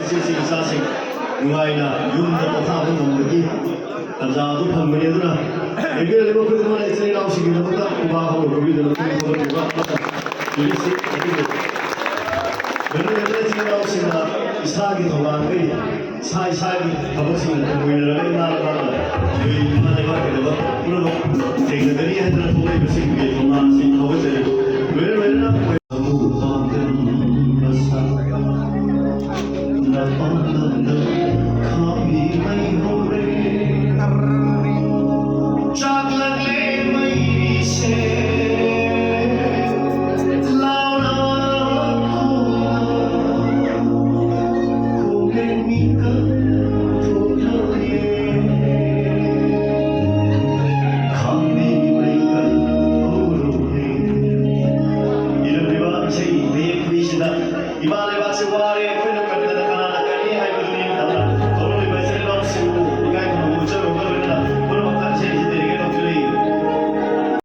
ꯏꯆꯦꯁꯤꯡ ꯏꯆꯥꯁꯤꯡ ꯅꯨꯡꯉꯥꯏꯅ ꯌꯨꯝꯗ ꯄꯣꯊꯥꯕ ꯉꯝꯕꯒꯤ ꯇꯥꯟꯖꯥꯗꯨ ꯐꯪꯕꯅꯤ ꯑꯗꯨꯅ ꯂꯩꯕꯤꯔꯤꯕ ꯈꯨꯗꯤꯡꯃꯛ ꯏꯆꯤꯜ ꯏꯅꯥꯎꯁꯤꯡꯒꯤꯗꯃꯛꯇ ꯎꯕꯥ ꯍꯧꯔꯒꯕꯤꯗꯨꯅ ꯈꯨꯗꯤꯡꯃꯛ ꯄꯤꯔꯤꯁꯤ ꯑꯗꯨꯕꯨ ꯂꯩꯔꯤꯕ ꯏꯆꯤꯜ ꯏꯅꯥꯎꯁꯤꯡꯅ ꯏꯁꯥꯒꯤ ꯊꯧꯗꯥꯡꯗꯒꯤ ꯏꯁꯥꯒꯤ ꯊꯕꯛꯁꯤꯡ ꯂꯣꯏꯅꯔꯒ ꯏꯃꯥ ꯂꯩꯕꯥꯛꯅ ꯏꯃꯥ ꯂꯩꯕꯥꯛꯀꯤꯗꯃꯛ ꯄꯨꯝꯅꯃꯛ ꯊꯦꯡꯅꯒꯅꯤ ꯍꯥꯏꯗꯅ ꯊꯣꯛꯂꯛꯏꯕꯁꯤꯡꯒꯤ ꯊꯧꯅꯥ ꯑꯁꯤ ꯊꯧꯒꯠꯆꯔꯤ loyana